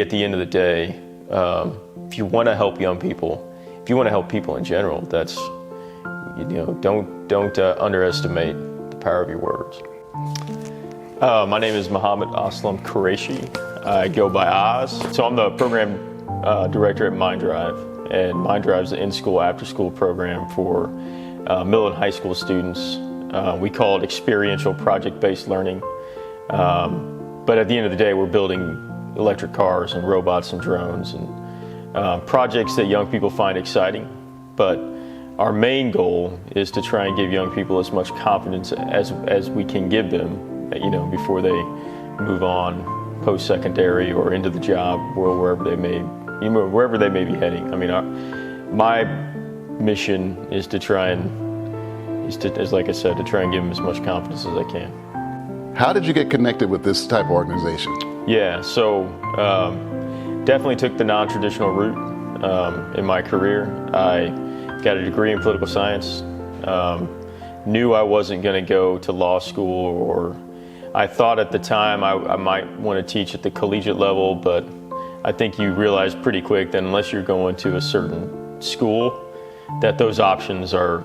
At the end of the day, if you want to help young people, if you want to help people in general, that's, don't underestimate the power of your words. My name is Mohammed Aslam Qureshi. I go by Oz. So I'm the program director at MindDrive, and MindDrive is an in-school, after-school program for middle and high school students. We call it experiential project-based learning. But at the end of the day, we're building electric cars and robots and drones and projects that young people find exciting. But our main goal is to try and give young people as much confidence as we can give them, before they move on post-secondary or into the job world, wherever they may be heading. I mean, my mission is to try and, like I said, to try and give them as much confidence as I can. How did you get connected with this type of organization? Yeah, so definitely took the non-traditional route in my career. I got a degree in political science, knew I wasn't going to go to law school, or I thought at the time I might want to teach at the collegiate level, but I think you realize pretty quick that unless you're going to a certain school, that those options are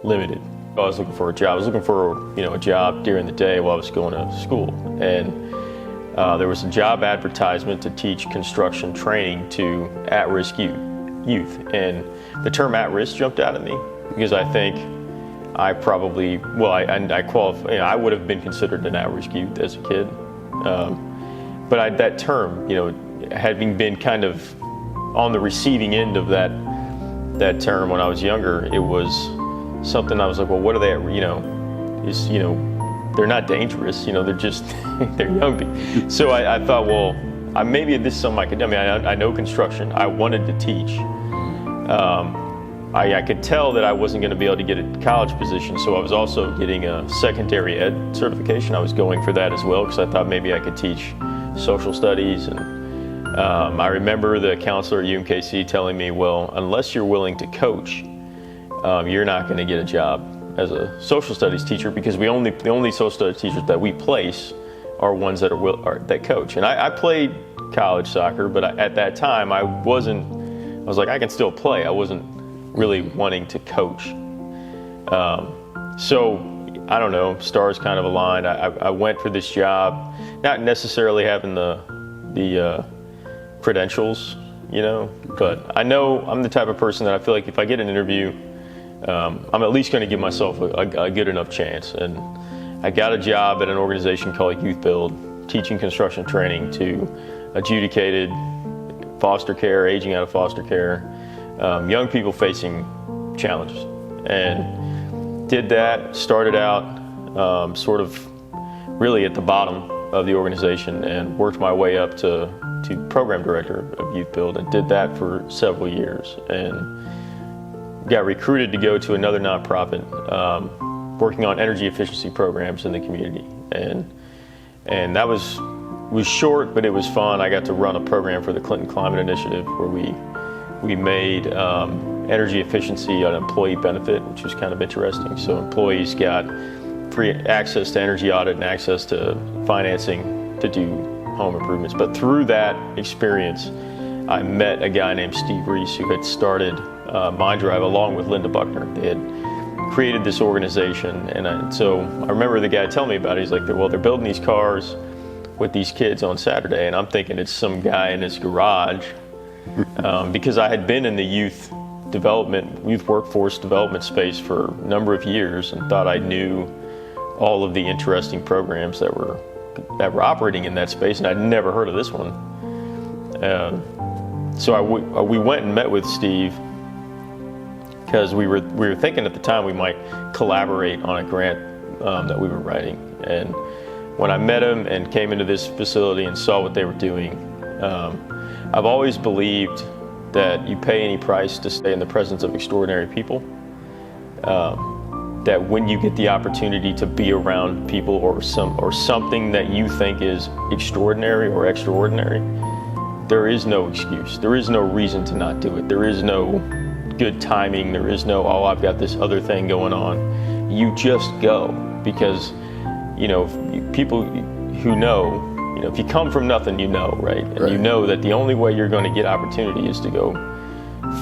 limited. I was looking for a job. I was looking for a job during the day while I was going to school, and there was a job advertisement to teach construction training to at-risk youth, and the term at-risk jumped out at me because I think I probably, I qualify. I would have been considered an at-risk youth as a kid, but that term, having been kind of on the receiving end of that term when I was younger, it was something I was like, well, what are they? They're not dangerous. They're just they're young people. So I thought, well, maybe this is something I could do. I mean, I know construction. I wanted to teach. I could tell that I wasn't going to be able to get a college position, so I was also getting a secondary ed certification. I was going for that as well because I thought maybe I could teach social studies. And I remember the counselor at UMKC telling me, well, unless you're willing to coach, you're not going to get a job as a social studies teacher, because the only social studies teachers that we place are ones that that coach. And I played college soccer, but at that time I was like, I can still play. I wasn't really wanting to coach. So I don't know, stars kind of aligned. I went for this job, not necessarily having the credentials, but I know I'm the type of person that I feel like if I get an interview, I'm at least going to give myself a good enough chance. And I got a job at an organization called Youth Build, teaching construction training to adjudicated foster care, aging out of foster care, young people facing challenges. And did that, started out sort of really at the bottom of the organization and worked my way up to program director of Youth Build, and did that for several years. And got recruited to go to another nonprofit working on energy efficiency programs in the community, and that was short, but it was fun. I got to run a program for the Clinton Climate Initiative where we made energy efficiency an employee benefit, which was kind of interesting. So employees got free access to energy audit and access to financing to do home improvements. But through that experience, I met a guy named Steve Reese who had started MindDrive along with Linda Buckner. They had created this organization, and so I remember the guy telling me about it. He's like, well, they're building these cars with these kids on Saturday, and I'm thinking it's some guy in his garage, because I had been in the youth workforce development space for a number of years and thought I knew all of the interesting programs that were operating in that space, and I'd never heard of this one. So we went and met with Steve, because we were thinking at the time we might collaborate on a grant that we were writing. And when I met him and came into this facility and saw what they were doing, I've always believed that you pay any price to stay in the presence of extraordinary people. That when you get the opportunity to be around people or something that you think is extraordinary or extraordinary, there is no excuse. There is no reason to not do it. There is no good timing. There is no, oh, I've got this other thing going on. You just go, because people who know if you come from nothing, right? And you know that the only way you're going to get opportunity is to go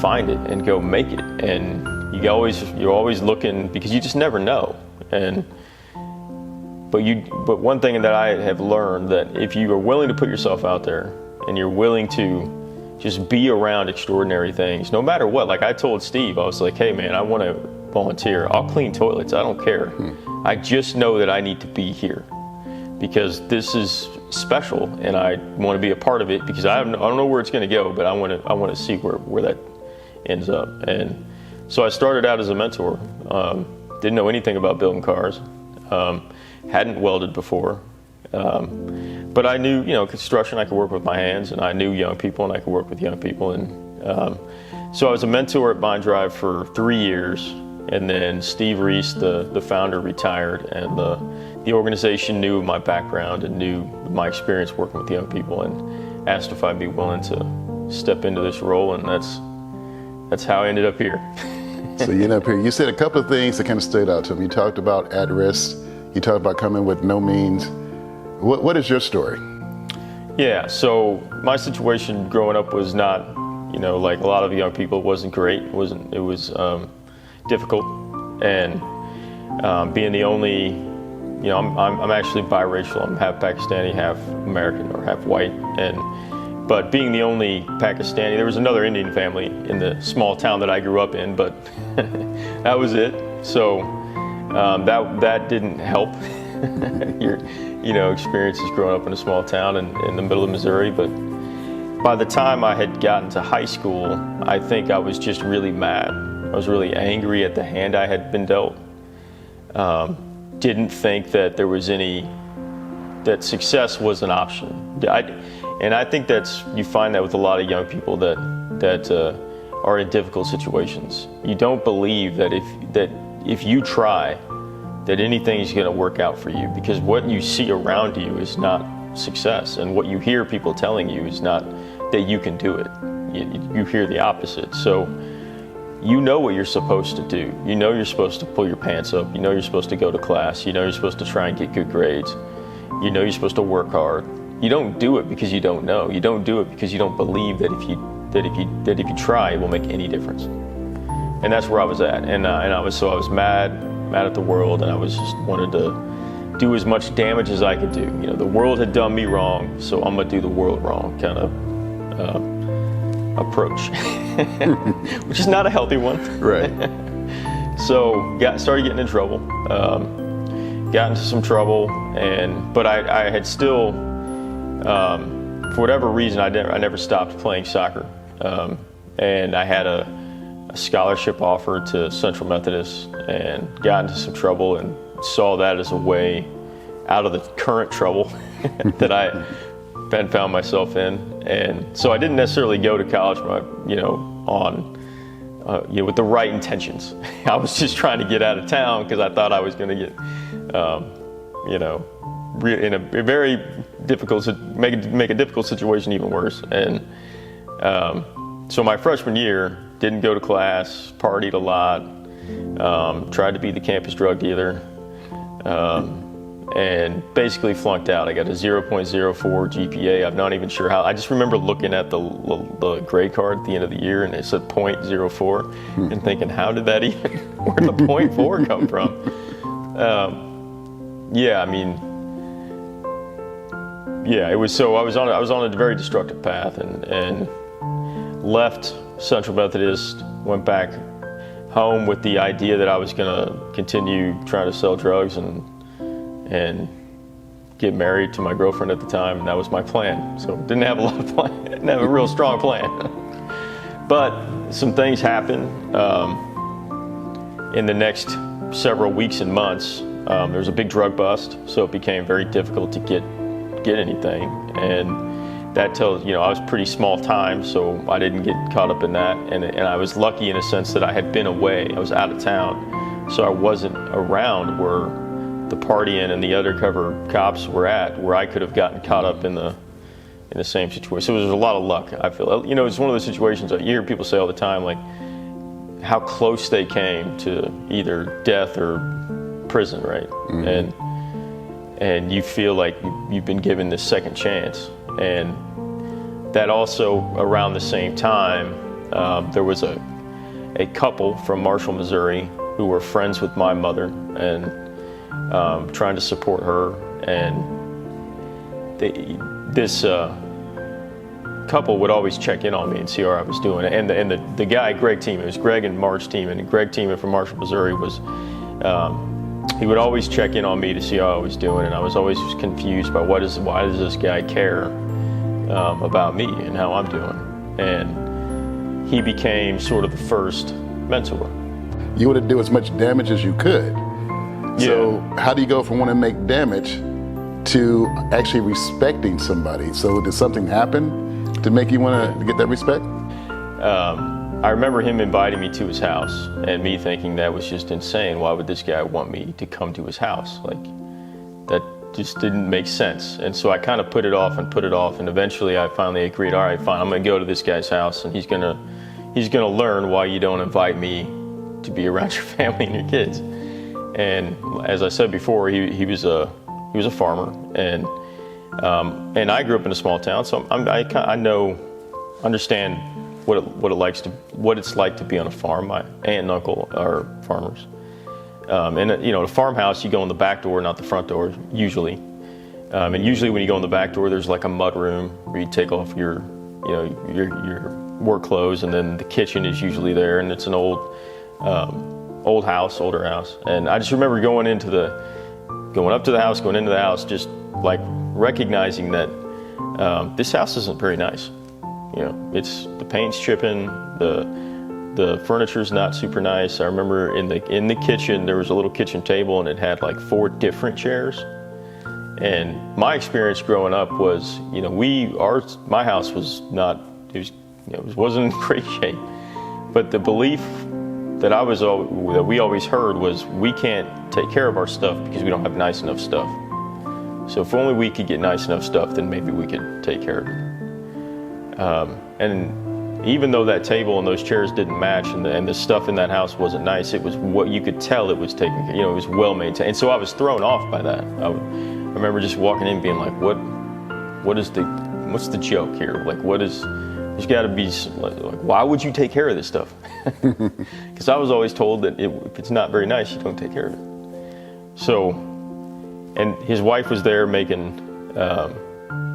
find it and go make it. And you're always looking, because you just never know. But one thing that I have learned, that if you are willing to put yourself out there and you're willing to just be around extraordinary things, no matter what. Like I told Steve, I was like, hey man, I want to volunteer. I'll clean toilets. I don't care. I just know that I need to be here because this is special and I want to be a part of it, because I don't know where it's going to go, but I want to see where that ends up. And so I started out as a mentor. Didn't know anything about building cars. Hadn't welded before. But I knew, construction, I could work with my hands, and I knew young people and I could work with young people. And so I was a mentor at Bond Drive for 3 years. And then Steve Reese, the founder, retired, and the organization knew my background and knew my experience working with young people, and asked if I'd be willing to step into this role, and that's how I ended up here. So you end up here. You said a couple of things that kind of stood out to me. You talked about at risk. You talked about coming with no means. What is your story? Yeah, so my situation growing up was not, like a lot of young people, it wasn't great. It was difficult. And being the only, I'm actually biracial. I'm half Pakistani, half American, or half white. But being the only Pakistani, there was another Indian family in the small town that I grew up in, but that was it. So that didn't help your experiences growing up in a small town in the middle of Missouri. But by the time I had gotten to high school, I think I was just really mad. I was really angry at the hand I had been dealt. Didn't think that there was that success was an option. And I think you find that with a lot of young people that are in difficult situations. You don't believe that if you try, that anything is going to work out for you, because what you see around you is not success, and what you hear people telling you is not that you can do it. You hear the opposite. So you know what you're supposed to do. You're supposed to pull your pants up. You're supposed to go to class. You're supposed to try and get good grades. You're supposed to work hard. You don't do it because you don't know. You don't do it because you don't believe that if you try, it will make any difference. And that's where I was at. And I was mad at the world, and I was just wanted to do as much damage as I could do. The world had done me wrong, so I'm gonna do the world wrong kind of approach, which is not a healthy one. Right. So started getting in trouble. Got into some trouble, but I had still, for whatever reason, I never stopped playing soccer. And I had a scholarship offer to Central Methodist, and got into some trouble and saw that as a way out of the current trouble that I had found myself in. And so I didn't necessarily go to college, with the right intentions. I was just trying to get out of town because I thought I was going to get, in a very difficult, make a difficult situation even worse. And so my freshman year, didn't go to class, partied a lot, tried to be the campus drug dealer, and basically flunked out. I got a 0.04 GPA. I'm not even sure how. I just remember looking at the grade card at the end of the year, and it said 0.04, and thinking, how did that even, where did the 0.4 come from? It was, so I was on a very destructive path, and left Central Methodist, went back home with the idea that I was going to continue trying to sell drugs and get married to my girlfriend at the time, and that was my plan. So didn't have a lot of plan, didn't have a real strong plan. But some things happened in the next several weeks and months. There was a big drug bust, so it became very difficult to get anything. And that tells, I was pretty small time, so I didn't get caught up in that. And I was lucky in a sense that I had been away. I was out of town, so I wasn't around where the partying and the undercover cops were at, where I could have gotten caught up in the same situation. So it was a lot of luck, I feel. It's one of those situations that you hear people say all the time, like how close they came to either death or prison, right? Mm-hmm. And and you feel like you've been given this second chance. And that also, around the same time, there was a couple from Marshall, Missouri, who were friends with my mother and trying to support her. And this couple would always check in on me and see how I was doing. And the guy, Greg Tiemann, it was Greg and Marge Tiemann, and Greg Tiemann from Marshall, Missouri was, he would always check in on me to see how I was doing, and I was always just confused by why does this guy care about me and how I'm doing. And he became sort of the first mentor. You want to do as much damage as you could. Yeah. So how do you go from wanting to make damage to actually respecting somebody? So did something happen to make you want to get that respect? I remember him inviting me to his house and me thinking that was just insane. Why would this guy want me to come to his house? Like, that just didn't make sense. And so I kind of put it off, and eventually I finally agreed, all right, fine, I'm gonna go to this guy's house, and he's gonna learn why you don't invite me to be around your family and your kids. And as I said before, he was a farmer, and I grew up in a small town, so I understand what it's like to be on a farm. My aunt and uncle are farmers, and a farmhouse, you go in the back door, not the front door, usually. And usually when you go in the back door, there's like a mud room where you take off your work clothes, and then the kitchen is usually there, and it's an older house. And I just remember going up to the house, going into the house, just like recognizing that this house isn't very nice. It's the paint's chipping, the furniture's not super nice. I remember in the kitchen there was a little kitchen table, and it had like 4 different chairs. And my experience growing up was, my house was not, it wasn't in great shape. But the belief that we always heard was, we can't take care of our stuff because we don't have nice enough stuff. So if only we could get nice enough stuff, then maybe we could take care of it. And even though that table and those chairs didn't match, and the stuff in that house wasn't nice, it was what you could tell it was taken, it was well maintained. And so I was thrown off by that. I remember just walking in being like, what's the joke here? Like, there's got to be, like, why would you take care of this stuff? Because I was always told that if it's not very nice, you don't take care of it. So, and his wife was there making,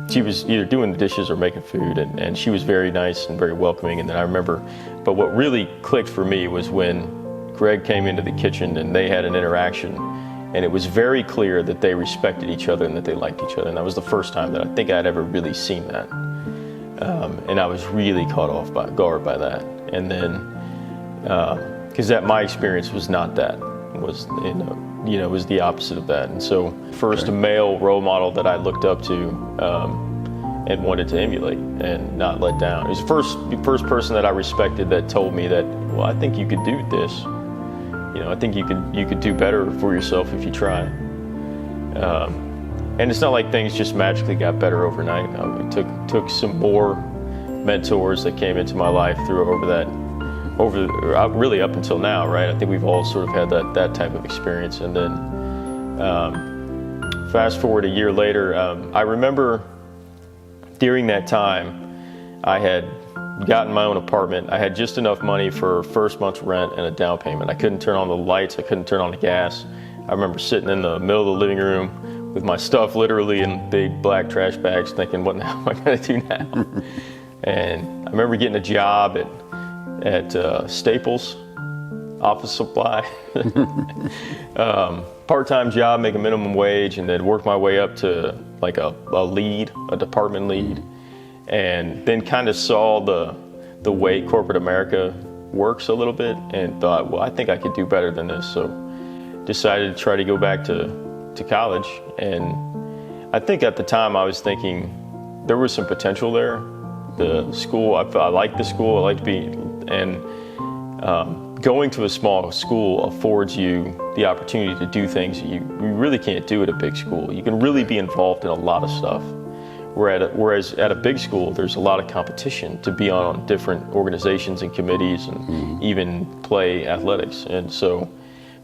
she was either doing the dishes or making food, and she was very nice and very welcoming. And then I remember, but what really clicked for me was when Greg came into the kitchen and they had an interaction, and it was very clear that they respected each other and that they liked each other. And that was the first time that I think I'd ever really seen that. And I was really caught off guard by that. And then, because my experience was not that, was was the opposite of that. And so, first male role model that I looked up to and wanted to emulate and not let down. It was the first person that I respected that told me that, well, I think you could do this. I think you could do better for yourself if you try. And it's not like things just magically got better overnight. It took some more mentors that came into my life really up until now, right? I think we've all sort of had that type of experience. And then fast forward a year later, I remember during that time, I had gotten my own apartment. I had just enough money for first month's rent and a down payment. I couldn't turn on the lights, I couldn't turn on the gas. I remember sitting in the middle of the living room with my stuff literally in big black trash bags, thinking, what the hell am I gonna do now? And I remember getting a job at Staples, office supply, part-time job, making minimum wage, and then worked my way up to like a department lead, and then kind of saw the way corporate America works a little bit, and thought, well, I think I could do better than this. So decided to try to go back to college. And I think at the time I was thinking there was some potential there. The school, I liked the school, I liked being, and going to a small school affords you the opportunity to do things that you really can't do at a big school. You can really be involved in a lot of stuff. Whereas at a big school, there's a lot of competition to be on different organizations and committees, and even play athletics. And so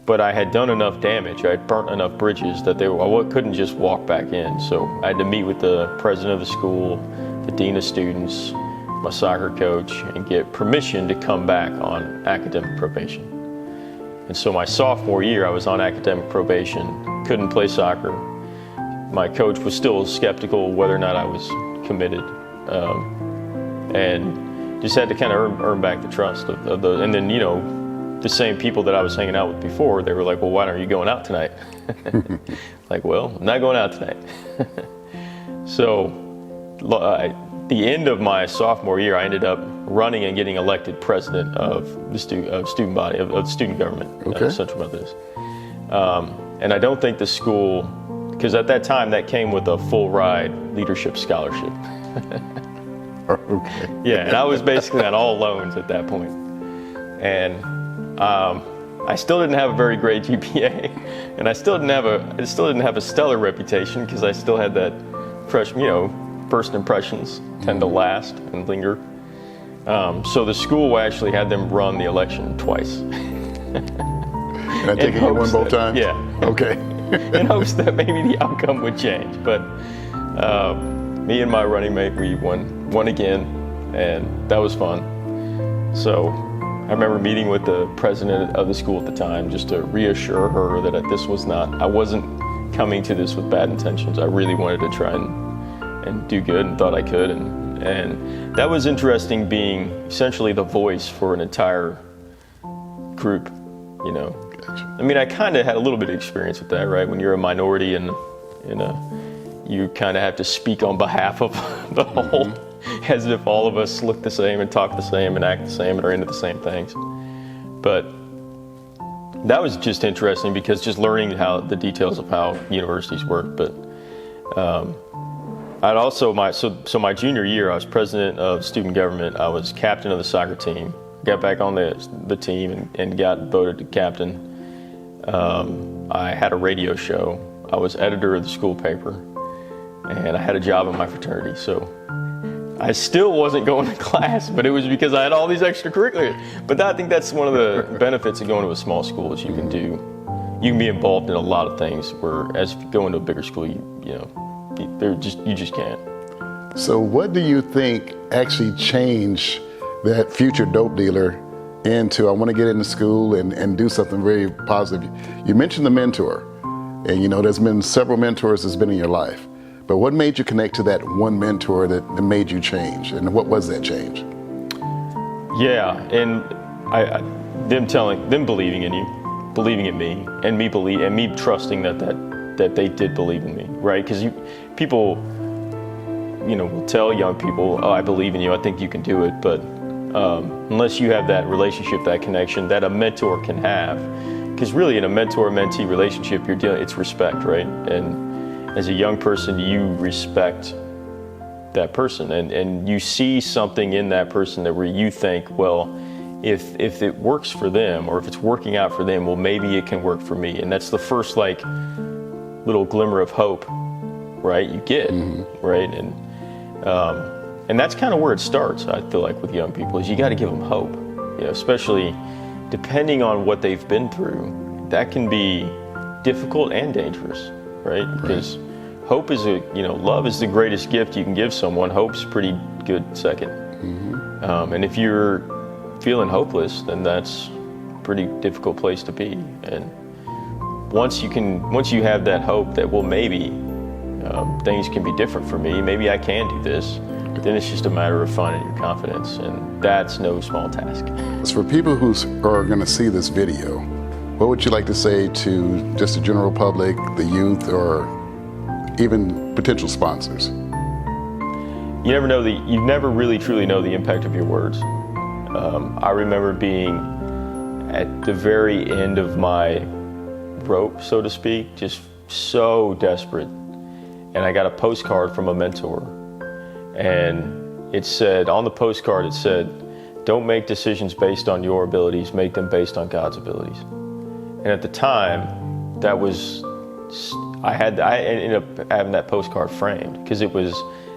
but I had done enough damage, I had burnt enough bridges that I couldn't just walk back in. So I had to meet with the president of the school, the dean of students, my soccer coach, and get permission to come back on academic probation. And so my sophomore year, I was on academic probation, couldn't play soccer. My coach was still skeptical whether or not I was committed, and just had to kind of earn back the trust of the, and then, the same people that I was hanging out with before, they were like, well, why aren't you going out tonight? Like, well, I'm not going out tonight. So the end of my sophomore year, I ended up running and getting elected president of the student body, of student government, Central Methodist. And I don't think the school, because at that time that came with a full ride leadership scholarship. Okay. Yeah, and I was basically on all loans at that point. And I still didn't have a very great GPA, and I still didn't have a stellar reputation, because I still had that first impressions tend to last and linger. So the school actually had them run the election twice. And I take it you won both times? Yeah. Okay. In hopes that maybe the outcome would change. But me and my running mate, we won again, and that was fun. So I remember meeting with the president of the school at the time just to reassure her that I wasn't coming to this with bad intentions. I really wanted to try and do good, and thought I could. And that was interesting, being essentially the voice for an entire group, Gotcha. I mean, I kind of had a little bit of experience with that, right? When you're a minority and you kind of have to speak on behalf of the whole, as if all of us look the same and talk the same and act the same and are into the same things. But that was just interesting, because just learning how the details of how universities work. But I'd also, so my junior year, I was president of student government. I was captain of the soccer team. Got back on the team and got voted to captain. I had a radio show. I was editor of the school paper, and I had a job in my fraternity. So I still wasn't going to class, but it was because I had all these extracurriculars. But I think that's one of the benefits of going to a small school, is you can be involved in a lot of things, whereas if you go into a bigger school, you just can't. So what do you think actually changed that future dope dealer into, I want to get into school and do something very positive? You mentioned the mentor, and there's been several mentors that's been in your life, but what made you connect to that one mentor that made you change, and what was that change? Yeah, and them believing in you, believing in me, and me trusting that they did believe in me, right? Because people will tell young people, oh, I believe in you, I think you can do it, but unless you have that relationship, that connection that a mentor can have, because really in a mentor-mentee relationship, it's respect, right? And as a young person, you respect that person, and you see something in that person that where you think, well, if it works for them, or if it's working out for them, well, maybe it can work for me. And that's the first little glimmer of hope, right? You get, right? And that's kind of where it starts, I feel like, with young people, is you got to give them hope, especially depending on what they've been through. That can be difficult and dangerous, right? Because hope is love is the greatest gift you can give someone. Hope's a pretty good second. And if you're feeling hopeless, then that's a pretty difficult place to be. And once you have that hope that, well, maybe things can be different for me, maybe I can do this, then it's just a matter of finding your confidence, and that's no small task. So for people who are going to see this video, what would you like to say to just the general public, the youth, or even potential sponsors? You never really truly know the impact of your words. I remember being at the very end of my rope, so to speak, just so desperate. And I got a postcard from a mentor. And it said, on the postcard, don't make decisions based on your abilities, make them based on God's abilities. And at the time, I ended up having that postcard framed, because it was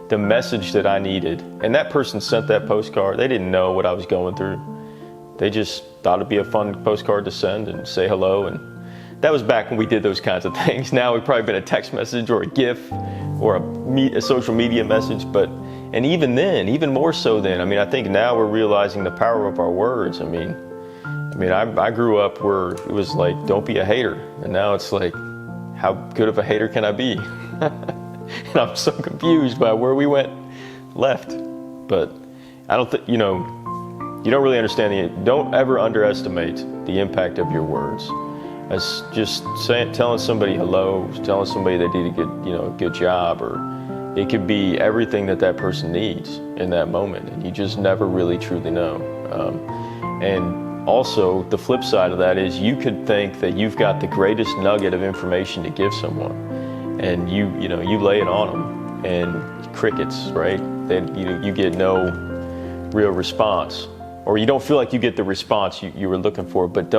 the message that I needed. And that person sent that postcard. They didn't know what I was going through. They just thought it'd be a fun postcard to send and say hello. And that was back when we did those kinds of things. Now we've probably been a text message or a GIF or a social media message. But, and even then, even more so then, I mean, I think now we're realizing the power of our words. I mean, I grew up where it was like, don't be a hater. And now it's like, how good of a hater can I be? And I'm so confused by where we went left. But I don't think, you don't really understand don't ever underestimate the impact of your words. As just telling somebody hello, telling somebody they did a good job, or it could be everything that person needs in that moment. And you just never really truly know. And also the flip side of that is you could think that you've got the greatest nugget of information to give someone, and you lay it on them, and crickets, right? Then you get no real response, or you don't feel like you get the response you were looking for, but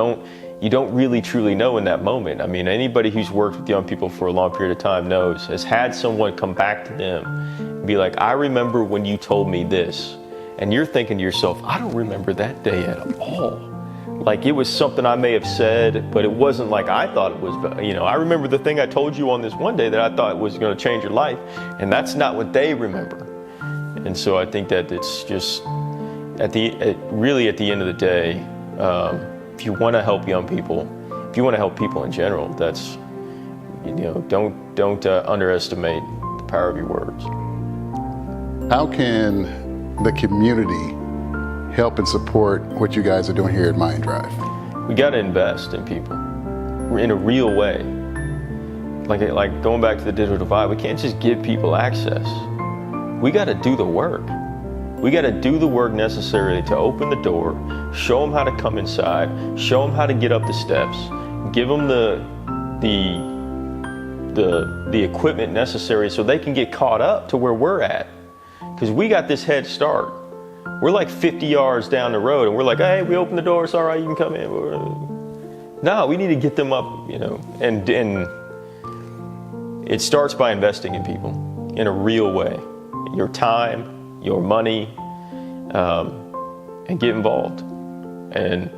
you don't really truly know in that moment. I mean, anybody who's worked with young people for a long period of time has had someone come back to them and be like, I remember when you told me this. And you're thinking to yourself, I don't remember that day at all. Like, it was something I may have said, but it wasn't like I thought it was. I remember the thing I told you on this one day that I thought was going to change your life, and that's not what they remember. And so I think that it's just, really at the end of the day, if you want to help young people, if you want to help people in general, that's, don't underestimate the power of your words. How can the community help and support what you guys are doing here at Mind Drive? We got to invest in people in a real way. Like going back to the digital divide, we can't just give people access. We got to do the work. We got to do the work necessary to open the door, show them how to come inside, show them how to get up the steps, give them the equipment necessary so they can get caught up to where we're at. Because we got this head start. We're like 50 yards down the road, and we're like, hey, we opened the door, it's all right, you can come in. No, we need to get them up, and it starts by investing in people in a real way. Your time, your money, and get involved. And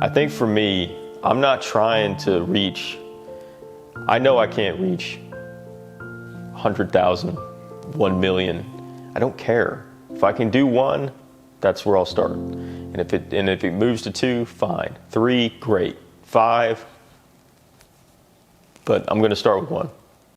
I think for me, I'm not trying to I know I can't reach 100,000, 1 million. I don't care. If I can do one, that's where I'll start. And if it moves to 2, fine. 3, great. 5, but I'm going to start with 1.